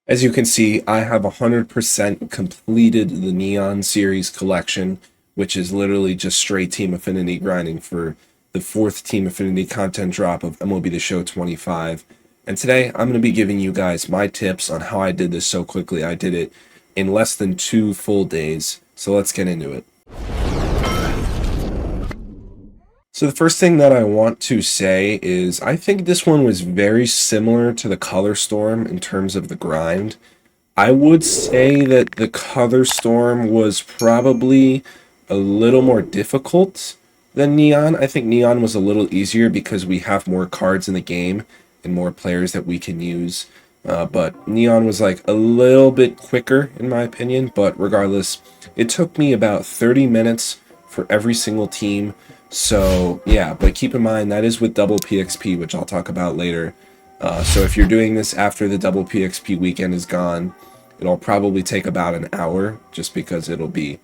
As you can see, I have 100% completed the Neon Series collection, which is literally just straight Team Affinity grinding for the fourth Team Affinity content drop of MLB The Show 25. And today, I'm going to be giving you guys my tips on how I did this so quickly. I did it in less than 2 full days, so let's get into it. So the first thing that I want to say is I think this one was very similar to the Color Storm in terms of the grind. I would say that the Color Storm was probably a little more difficult than Neon. I think Neon was a little easier because we have more cards in the game and more players that we can use. But Neon was like a little bit quicker in my opinion, but regardless, it took me about 30 minutes for every single team. So yeah, but keep in mind that is with double PXP, which I'll talk about later. So if you're doing this after the double PXP weekend is gone, it'll probably take about an hour just because it'll be,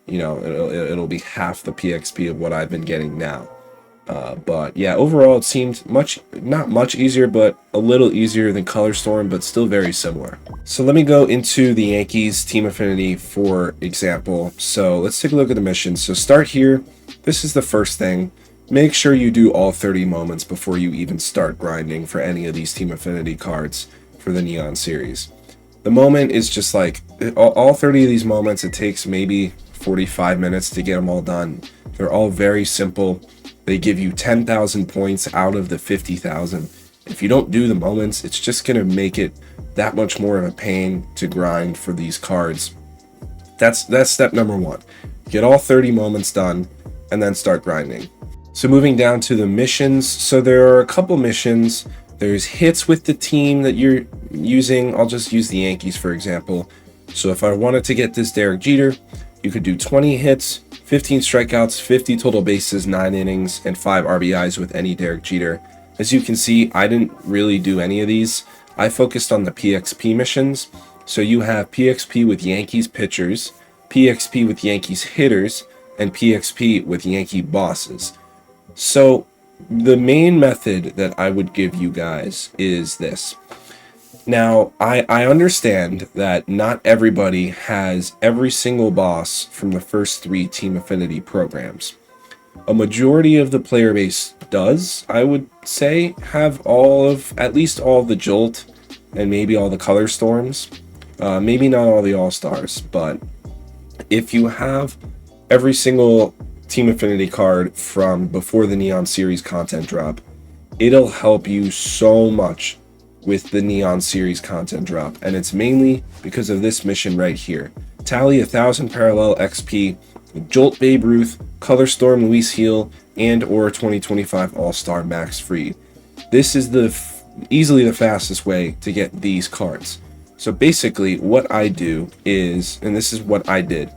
it'll be half the PXP of what I've been getting now. But yeah, overall it seemed not much easier, but a little easier than Color Storm, but still very similar. So let me go into the Yankees Team Affinity for example. So let's take a look at the missions. So start here. This is the first thing. Make sure you do all 30 moments before you even start grinding for any of these Team Affinity cards for the Neon series. The moment is just like, all 30 of these moments, it takes maybe 45 minutes to get them all done. They're all very simple. They give you 10,000 points out of the 50,000. If you don't do the moments, it's just going to make it that much more of a pain to grind for these cards. That's step number one. Get all 30 moments done and then start grinding. So moving down to the missions. So there are a couple missions. There's hits with the team that you're using. I'll just use the Yankees for example. So if I wanted to get this Derek Jeter, you could do 20 hits, 15 strikeouts, 50 total bases, 9 innings, and 5 RBIs with any Derek Jeter. As you can see, I didn't really do any of these. I focused on the PXP missions. So you have PXP with Yankees pitchers, PXP with Yankees hitters, and PXP with Yankee bosses. So the main method that I would give you guys is this. Now, I understand that not everybody has every single boss from the first 3 Team Affinity programs. A majority of the player base does, I would say, have at least all of the Jolt and maybe all the Color Storms. Maybe not all the All-Stars, but if you have every single Team Affinity card from before the Neon Series content drop, it'll help you so much with the Neon Series content drop, and it's mainly because of this mission right here. Tally 1,000 parallel XP with Jolt Babe Ruth, Color Storm Luis Heel, and or 2025 All-Star Max Fried. This is easily the fastest way to get these cards. So basically what I do is, and this is what I did,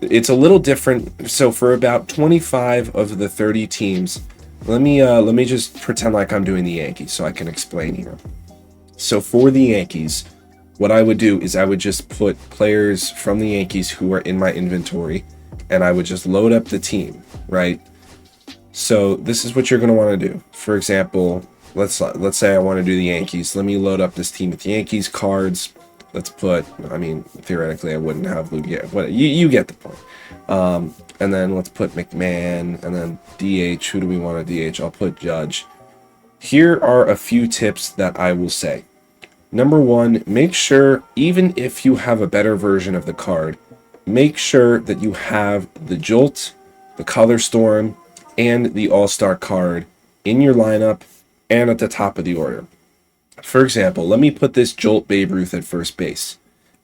it's a little different. So for about 25 of the 30 teams, let me just pretend like I'm doing the Yankees so I can explain here. So for the Yankees, what I would do is I would just put players from the Yankees who are in my inventory, and I would just load up the team, right? So this is what you're going to want to do. For example, let's say I want to do the Yankees. Let me load up this team with the Yankees cards. Let's put, theoretically I wouldn't have Luke yet. You get the point. And then let's put McMahon, and then DH. Who do we want to DH? I'll put Judge. Here are a few tips that I will say. Number one, make sure, even if you have a better version of the card, make sure that you have the Jolt, the Color Storm, and the All-Star card in your lineup and at the top of the order. For example, let me put this Jolt Babe Ruth at first base.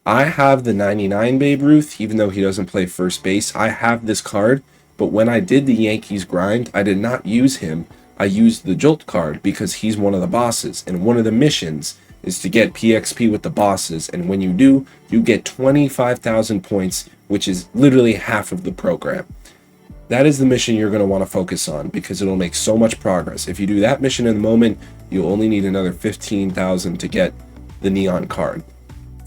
I have the 99 Babe Ruth, even though he doesn't play first base. I have this card, but when I did the Yankees grind, I did not use him. I used the Jolt card because he's one of the bosses, and one of the missions is to get PXP with the bosses, and when you do, you get 25,000 points, which is literally half of the program. That is the mission you're going to want to focus on because it'll make so much progress. If you do that mission in the moment, you'll only need another 15,000 to get the Neon card.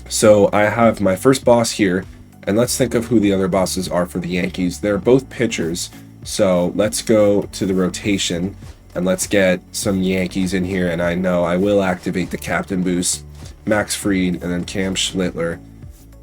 So I have my first boss here, and let's think of who the other bosses are for the Yankees. They're both pitchers, so let's go to the rotation and let's get some Yankees in here, and I know I will activate the captain boost Max Fried, and then Cam Schlittler.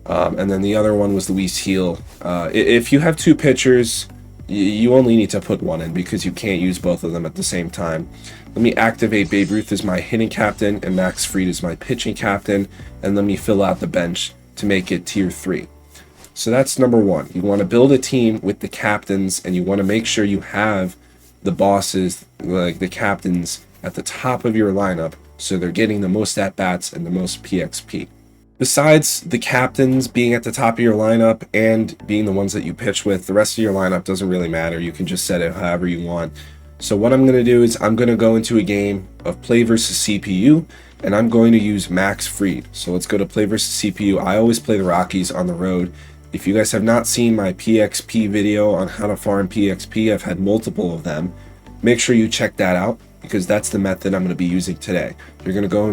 And then the other one was Luis Heel. If you have two pitchers, you only need to put one in because you can't use both of them at the same time. Let me activate Babe Ruth as my hitting captain and Max Fried as my pitching captain, and let me fill out the bench to make it tier 3. So that's number one. You want to build a team with the captains, and you want to make sure you have the bosses, like the captains, at the top of your lineup so they're getting the most at-bats and the most PXP. Besides the captains being at the top of your lineup and being the ones that you pitch with, the rest of your lineup doesn't really matter. You can just set it however you want. So what I'm going to do is I'm going to go into a game of play versus CPU, and I'm going to use Max Fried. So let's go to play versus CPU. I always play the Rockies on the road. If you guys have not seen my PXP video on how to farm PXP, I've had multiple of them. Make sure you check that out because that's the method I'm going to be using today. You're going to go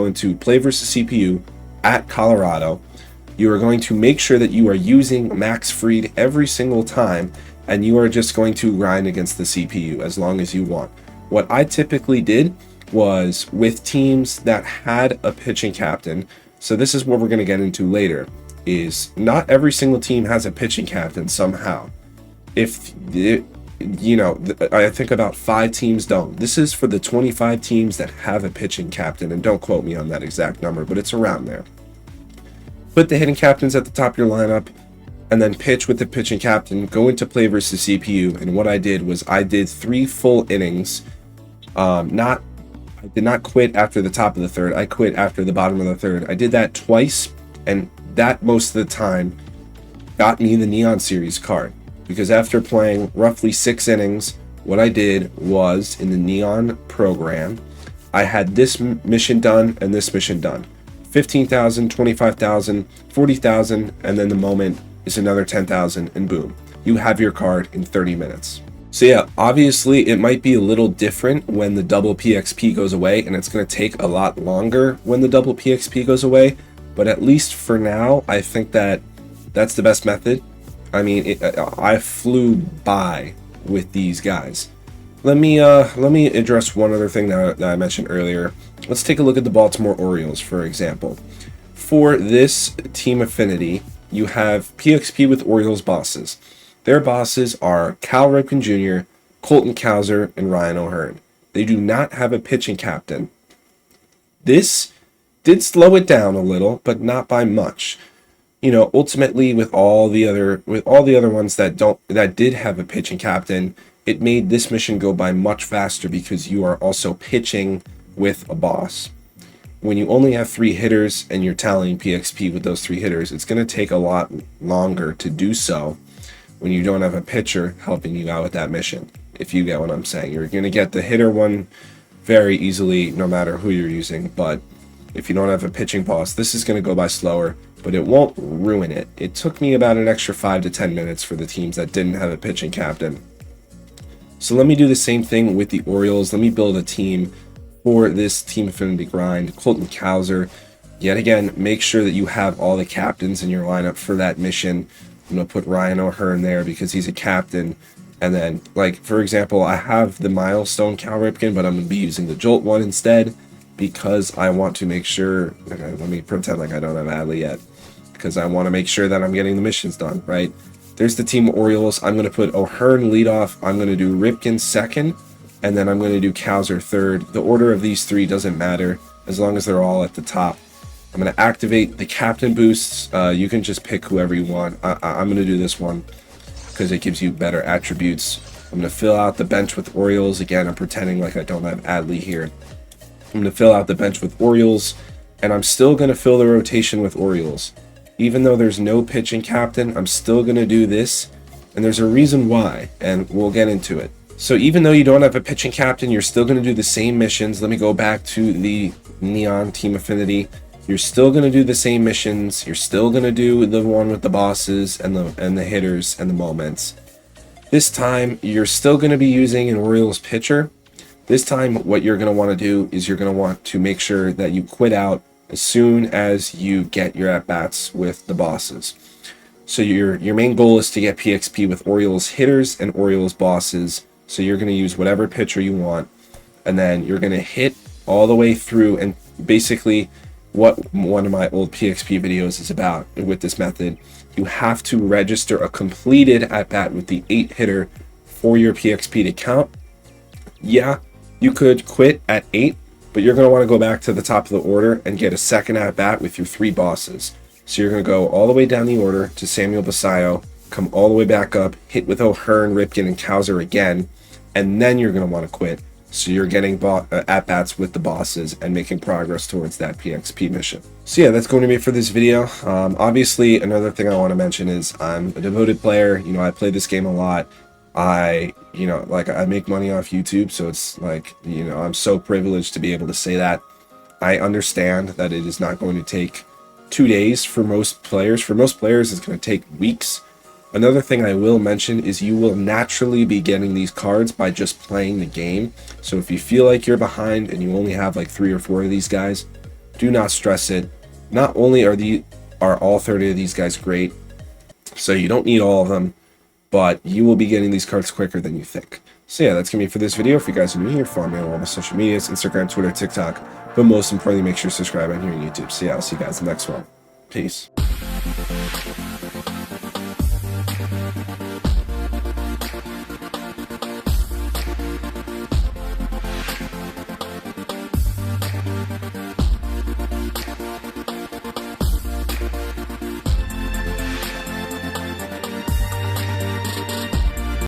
into play versus CPU at Colorado. You are going to make sure that you are using Max Fried every single time, and you are just going to grind against the CPU as long as you want. What I typically did was with teams that had a pitching captain, so this is what we're going to get into later, is not every single team has a pitching captain somehow. I think about 5 teams don't. This is for the 25 teams that have a pitching captain, and don't quote me on that exact number, but it's around there. Put the hitting captains at the top of your lineup, and then pitch with the pitching captain, go into play versus CPU, and what I did was I did 3 full innings. I did not quit after the top of the third. I quit after the bottom of the third. I did that twice, and that most of the time got me the Neon Series card. Because after playing roughly 6 innings, what I did was in the Neon program, I had this mission done and this mission done. 15,000, 25,000, 40,000, and then the moment is another 10,000, and boom, you have your card in 30 minutes. So yeah, obviously it might be a little different when the double PXP goes away, and it's going to take a lot longer when the double PXP goes away, but at least for now, I think that that's the best method. I mean, I flew by with these guys. Let me address one other thing that I mentioned earlier. Let's take a look at the Baltimore Orioles, for example. For this team affinity, you have PXP with Orioles bosses. Their bosses are Cal Ripken Jr., Colton Cowser, and Ryan O'Hearn. They do not have a pitching captain. This did slow it down a little, but not by much. Ultimately with all the other ones that did have a pitching captain, it made this mission go by much faster because you are also pitching with a boss. When you only have 3 hitters and you're tallying PXP with those 3 hitters, it's going to take a lot longer to do so when you don't have a pitcher helping you out with that mission. If you get what I'm saying, you're going to get the hitter one very easily no matter who you're using, but if you don't have a pitching boss, this is going to go by slower, but it won't ruin it. It took me about an extra 5 to 10 minutes for the teams that didn't have a pitching captain. So let me do the same thing with the Orioles. Let me build a team for this team affinity grind. Colton Cowser, yet again, make sure that you have all the captains in your lineup for that mission. I'm going to put Ryan O'Hearn there because he's a captain. And then, like, for example, I have the Milestone Cal Ripken, but I'm going to be using the Jolt one instead because I want to make sure, let me pretend like I don't have Adley yet, because I want to make sure that I'm getting the missions done, right? There's the team Orioles. I'm going to put O'Hearn lead off. I'm going to do Ripken second, and then I'm going to do Cowser third. The order of these 3 doesn't matter as long as they're all at the top. I'm going to activate the captain boosts. You can just pick whoever you want. I'm going to do this one because it gives you better attributes. I'm going to fill out the bench with Orioles. Again, I'm pretending like I don't have Adley here. I'm going to fill out the bench with Orioles, and I'm still going to fill the rotation with Orioles. Even though there's no pitching captain, I'm still going to do this, and there's a reason why, and we'll get into it. So even though you don't have a pitching captain, you're still going to do the same missions. Let me go back to the Neon Team Affinity. You're still going to do the same missions. You're still going to do the one with the bosses and the hitters and the moments. This time, you're still going to be using an Orioles pitcher. This time, what you're going to want to do is you're going to want to make sure that you quit out as soon as you get your at-bats with the bosses. So your main goal is to get PXP with Orioles hitters and Orioles bosses. So you're going to use whatever pitcher you want, and then you're going to hit all the way through, and basically what one of my old PXP videos is about with this method. You have to register a completed at-bat with the 8-hitter for your PXP to count. Yeah, you could quit at 8, but you're going to want to go back to the top of the order and get a second at-bat with your 3 bosses. So you're going to go all the way down the order to Samuel Basayo, come all the way back up, hit with O'Hearn, Ripken, and Cowser again, and then you're going to want to quit. So you're getting at-bats with the bosses and making progress towards that PXP mission. So yeah, that's going to be it for this video. Obviously, another thing I want to mention is I'm a devoted player. You know, I play this game a lot. I make money off YouTube, so it's like, you know, I'm so privileged to be able to say that. I understand that it is not going to take 2 days for most players. For most players, it's going to take weeks. Another thing I will mention is you will naturally be getting these cards by just playing the game. So if you feel like you're behind and you only have like 3 or 4 of these guys, do not stress it. Not only are all 30 of these guys great, so you don't need all of them, but you will be getting these cards quicker than you think. So yeah, that's going to be it for this video. If you guys are new here, follow me on all my social medias, Instagram, Twitter, TikTok, but most importantly, make sure to subscribe on here on YouTube. So yeah, I'll see you guys in the next one. Peace.